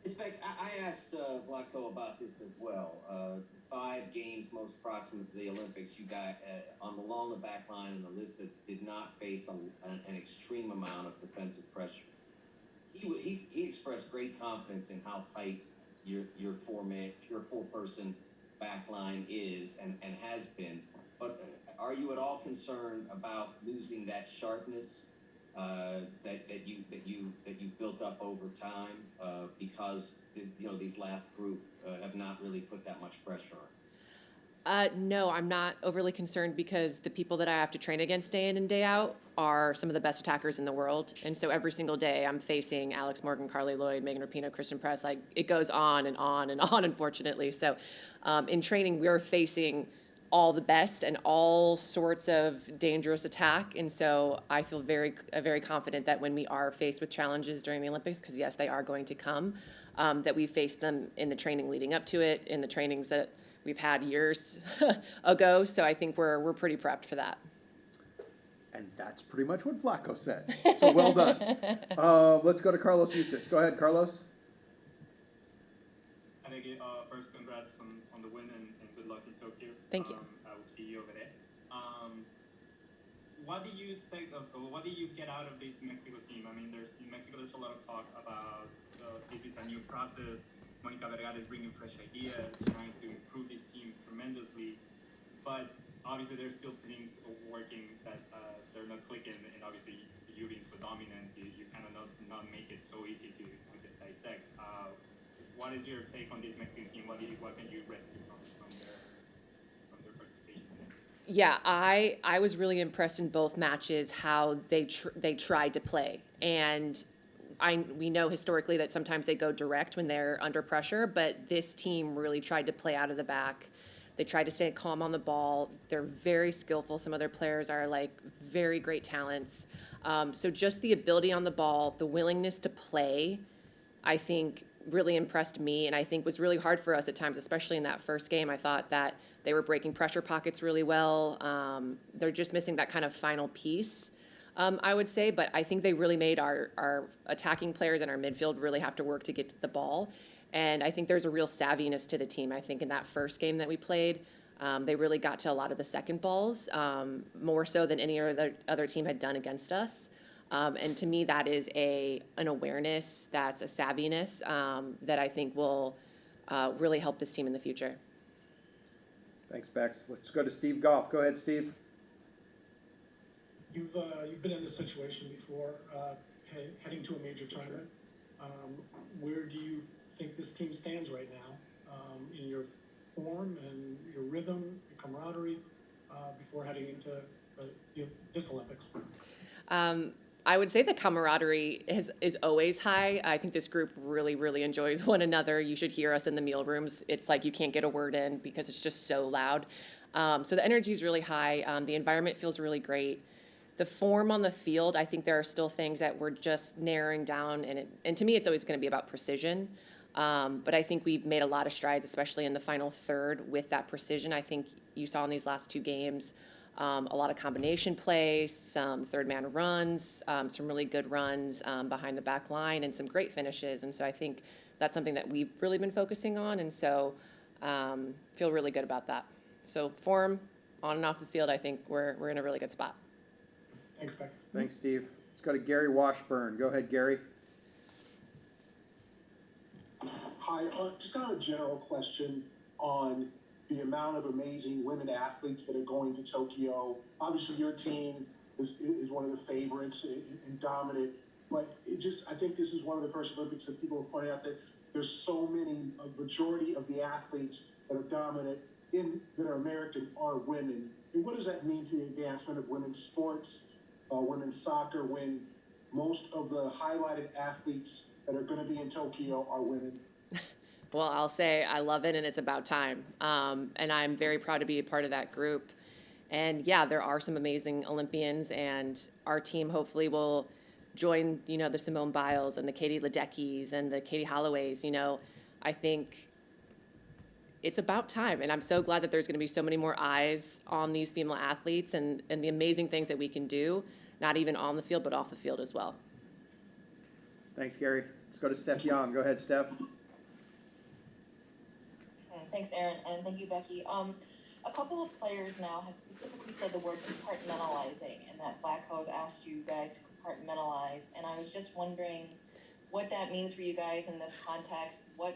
Spec, I asked Vlatko about this as well. 5 games most proximate to the Olympics, you got along the back line, and Alyssa did not face an extreme amount of defensive pressure. He expressed great confidence in how tight your four person back line is and has been. But are you at all concerned about losing that sharpness that you've built up over time because these last group have not really put that much pressure on? No, I'm not overly concerned because the people that I have to train against day in and day out are some of the best attackers in the world. And so every single day I'm facing Alex Morgan, Carly Lloyd, Megan Rapinoe, Christian Press. Like, it goes on and on and on, unfortunately. So in training, we're facing all the best and all sorts of dangerous attack. And so I feel very confident that when we are faced with challenges during the Olympics, because yes, they are going to come, that we faced them in the training leading up to it, in the trainings that we've had years ago. So I think we're pretty prepped for that. And that's pretty much what Vlatko said. So well done. Let's go to Carlos Eustace. Go ahead, Carlos. I think first, congrats on the win and good luck in Tokyo. Thank you. I will see you over there. What do you expect of, or what do you get out of this Mexico team? I mean, in Mexico, there's a lot of talk about this is a new process. Monica Vergara is bringing fresh ideas, trying to improve this team tremendously. But obviously, there's still things working that they're not clicking. And obviously, you being so dominant, you kind of not make it so easy to dissect. What is your take on this Mexican team? What can you rescue from their participation? Yeah, I was really impressed in both matches how they tried to play, and we know historically that sometimes they go direct when they're under pressure, but this team really tried to play out of the back. They tried to stay calm on the ball. They're very skillful. Some of their players are like very great talents. So just the ability on the ball, the willingness to play, I think really impressed me, and I think was really hard for us at times, especially in that first game. I thought that they were breaking pressure pockets really well. They're just missing that kind of final piece, I would say, but I think they really made our attacking players and our midfield really have to work to get to the ball. And I think there's a real savviness to the team. I think in that first game that we played, they really got to a lot of the second balls, more so than any other team had done against us. And to me, that is an awareness, that's a savviness that I think will really help this team in the future. Thanks, Bex. Let's go to Steve Goff. Go ahead, Steve. You've been in this situation before, heading to a major tournament. Where do you think this team stands right now in your form and your rhythm, your camaraderie, before heading into this Olympics? I would say the camaraderie is always high. I think this group really enjoys one another. You should hear us in the meal rooms. It's like you can't get a word in because it's just so loud. So the energy is really high. The environment feels really great. The form on the field, I think there are still things that we're just narrowing down. And to me, it's always going to be about precision. But I think we've made a lot of strides, especially in the final third with that precision. I think you saw in these last 2 games, a lot of combination play, some third man runs, some really good runs behind the back line, and some great finishes. And so I think that's something that we've really been focusing on. And so feel really good about that. So form on and off the field, I think we're in a really good spot. Thanks, Becky. Thanks, Steve. Let's go to Gary Washburn. Go ahead, Gary. Hi, just kind of a general question on the amount of amazing women athletes that are going to Tokyo. Obviously, your team is one of the favorites and dominant, but I think this is one of the first Olympics that people have pointed out that there's so many, a majority of the athletes that are dominant that are American are women. And what does that mean to the advancement of women's sports, women's soccer, when most of the highlighted athletes that are going to be in Tokyo are women? Well, I'll say I love it, and it's about time. And I'm very proud to be a part of that group. And yeah, there are some amazing Olympians, and our team hopefully will join, the Simone Biles and the Katie Ledeckis and the Katie Holloways. I think it's about time, and I'm so glad that there's going to be so many more eyes on these female athletes and the amazing things that we can do, not even on the field, but off the field as well. Thanks, Gary. Let's go to Steph Young. Go ahead, Steph. Thanks, Aaron, and thank you, Becky. A couple of players now have specifically said the word compartmentalizing, and that Flacco has asked you guys to compartmentalize. And I was just wondering what that means for you guys in this context. What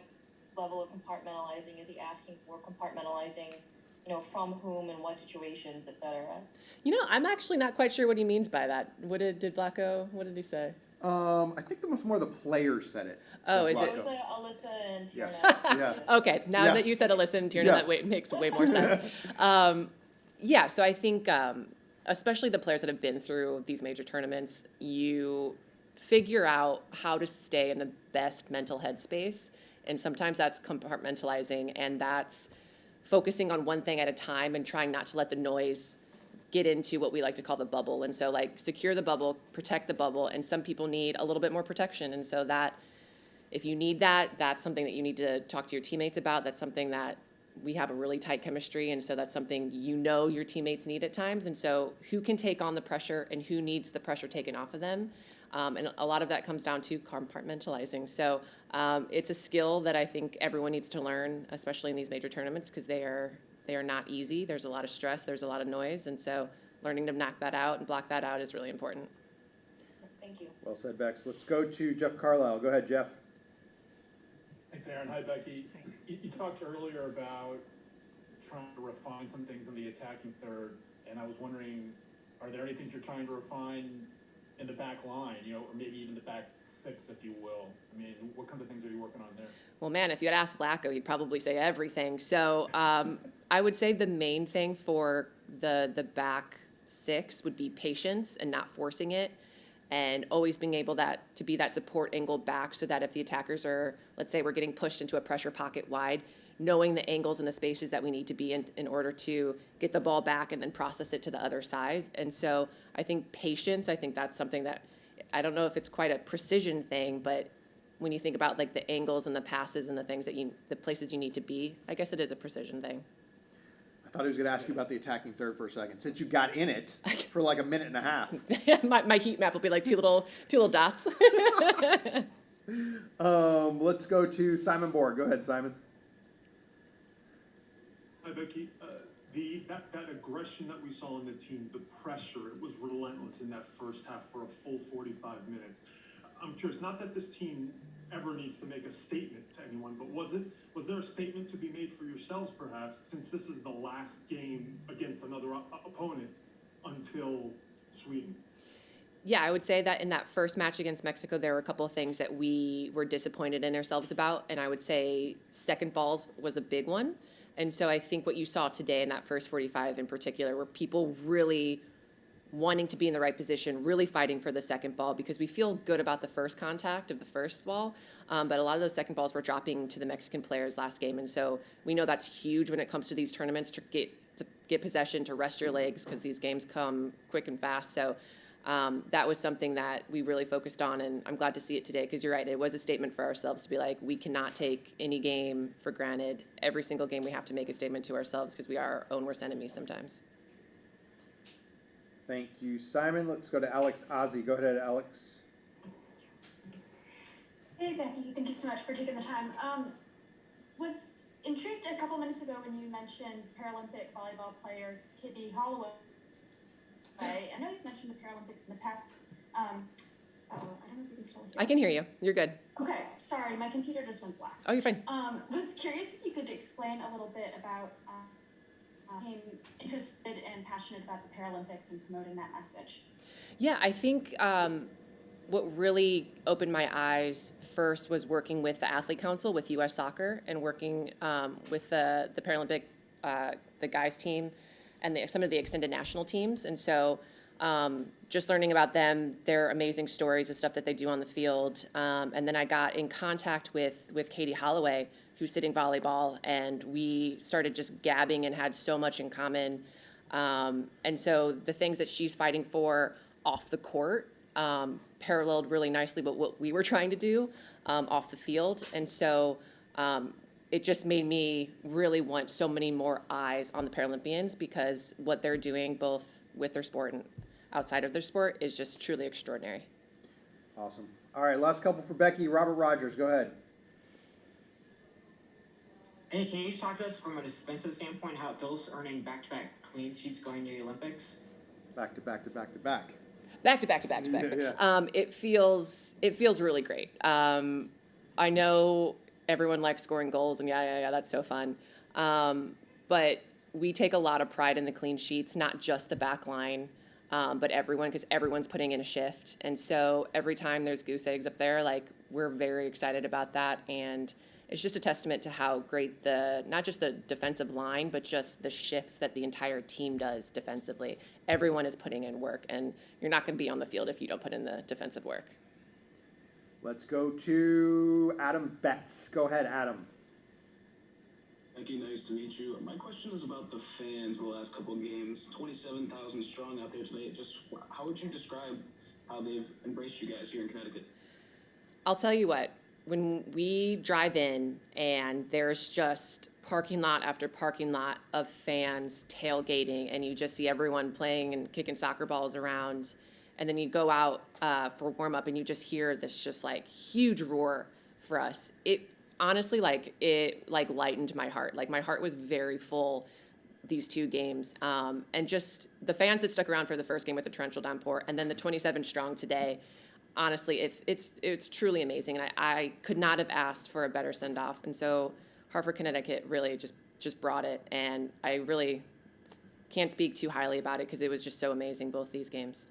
level of compartmentalizing is he asking for? Compartmentalizing, from whom and what situations, etc. I'm actually not quite sure what he means by that. What did he say? I think the more the players said it. Oh, than is it? So Flacco. it was Alyssa and Yeah. Tierna. Yeah. Okay, now Yeah. that you said Alyssa and Tierna, Yeah. that makes way more sense. So I think, especially the players that have been through these major tournaments, you figure out how to stay in the best mental headspace. And sometimes that's compartmentalizing, and that's focusing on one thing at a time and trying not to let the noise get into what we like to call the bubble. And so, secure the bubble, protect the bubble, and some people need a little bit more protection. And so if you need that, that's something that you need to talk to your teammates about. That's something that we have a really tight chemistry, and so that's something your teammates need at times. And so who can take on the pressure and who needs the pressure taken off of them? And a lot of that comes down to compartmentalizing. So it's a skill that I think everyone needs to learn, especially in these major tournaments, because they are not easy. There's a lot of stress, there's a lot of noise, and so learning to knock that out and block that out is really important. Thank you. Well said, Bex. Let's go to Jeff Carlisle. Go ahead, Jeff. Thanks, Aaron. Hi, Becky. You talked earlier about trying to refine some things in the attacking third, and I was wondering, are there any things you're trying to refine in the back line, or maybe even the back six, if you will? I mean, what kinds of things are you working on there? Well, man, if you had asked Flacco, he'd probably say everything. So I would say the main thing for the back six would be patience and not forcing it, and always being able to be that support angle back, so that if the attackers are, let's say we're getting pushed into a pressure pocket wide, knowing the angles and the spaces that we need to be in order to get the ball back and then process it to the other side. And so I think patience, I think that's something that, I don't know if it's quite a precision thing, but when you think about the angles and the passes and the things the places you need to be, I guess it is a precision thing. I thought he was going to ask you about the attacking third for a second, since you got in it for a minute and a half. my heat map will be two little dots. Let's go to Simon Borg. Go ahead, Simon. Hi, Becky. That aggression that we saw in the team, the pressure, it was relentless in that first half for a full 45 minutes. I'm curious, not that this team ever needs to make a statement to anyone, but was there a statement to be made for yourselves, perhaps, since this is the last game against another opponent until Sweden? Yeah, I would say that in that first match against Mexico, there were a couple of things that we were disappointed in ourselves about, and I would say second balls was a big one. And so I think what you saw today in that first 45 in particular were people really wanting to be in the right position, really fighting for the second ball, because we feel good about the first contact of the first ball, but a lot of those second balls were dropping to the Mexican players last game. And so we know that's huge when it comes to these tournaments, to get possession, to rest your legs, because these games come quick and fast. So that was something that we really focused on, and I'm glad to see it today, because you're right, it was a statement for ourselves to be we cannot take any game for granted. Every single game we have to make a statement to ourselves, because we are our own worst enemies sometimes. Thank you, Simon. Let's go to Alex Ozzie. Go ahead, Alex. Hey, Becky. Thank you so much for taking the time. Was intrigued a couple minutes ago when you mentioned Paralympic volleyball player Kitty Holloway. I know you've mentioned the Paralympics in the past. I don't know if you can still hear I can hear you. You're good. Okay, sorry, my computer just went black. Oh, you're fine. Was curious if you could explain a little bit about him interested and passionate about the Paralympics and promoting that message. Yeah, I think what really opened my eyes first was working with the Athlete Council with U.S. Soccer, and working with the Paralympic, the guys team, and some of the extended national teams. And so just learning about them, their amazing stories, the stuff that they do on the field. And then I got in contact with Katie Holloway, who's sitting volleyball, and we started just gabbing and had so much in common. And so the things that she's fighting for off the court paralleled really nicely with what we were trying to do off the field. And so it just made me really want so many more eyes on the Paralympians, because what they're doing both with their sport and outside of their sport is just truly extraordinary. Awesome. All right, last couple for Becky. Robert Rogers, go ahead. Hey, can you just talk to us from a defensive standpoint how it feels earning back-to-back clean sheets going to the Olympics? Back to back to back to back. Back to back to back to back. Yeah. It feels really great. I know everyone likes scoring goals, and yeah, that's so fun. But we take a lot of pride in the clean sheets, not just the back line, but everyone, because everyone's putting in a shift. And so every time there's goose eggs up there, like, we're very excited about that. And it's just a testament to how great not just the defensive line, but just the shifts that the entire team does defensively. Everyone is putting in work, and you're not going to be on the field if you don't put in the defensive work. Let's go to Adam Betts. Go ahead, Adam. Becky, nice to meet you. My question is about the fans the last couple of games. 27,000 strong out there today. Just how would you describe how they've embraced you guys here in Connecticut? I'll tell you what, when we drive in and there's just parking lot after parking lot of fans tailgating, and you just see everyone playing and kicking soccer balls around, and then you go out for warm-up and you just hear this just like huge roar for us. It honestly, it lightened my heart. Like, my heart was very full these two games. And just the fans that stuck around for the first game with the torrential downpour, and then the 27 strong today, honestly, it's truly amazing. And I could not have asked for a better send-off. And so Hartford, Connecticut really just brought it. And I really can't speak too highly about it because it was just so amazing, both these games.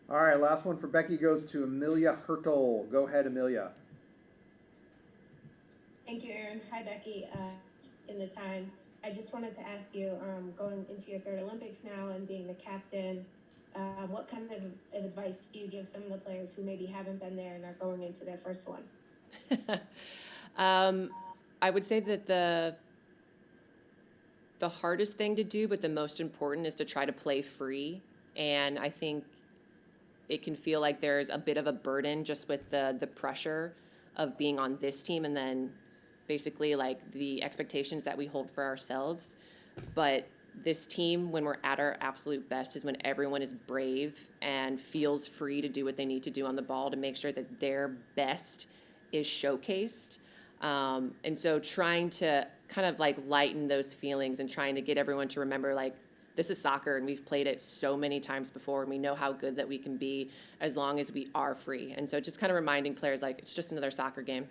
All right, last one for Becky goes to Amelia Hertel. Go ahead, Amelia. Thank you, Aaron. Hi, Becky. In the time, I just wanted to ask you, going into your third Olympics now and being the captain, what kind of advice do you give some of the players who maybe haven't been there and are going into their first one? I would say that the hardest thing to do, but the most important, is to try to play free. And I think it can feel like there's a bit of a burden just with the pressure of being on this team, and then basically like the expectations that we hold for ourselves. But this team, when we're at our absolute best, is when everyone is brave and feels free to do what they need to do on the ball to make sure that their best is showcased. And so trying to kind of like lighten those feelings and trying to get everyone to remember, like, this is soccer and we've played it so many times before, and we know how good that we can be as long as we are free. And so just kind of reminding players, like, it's just another soccer game.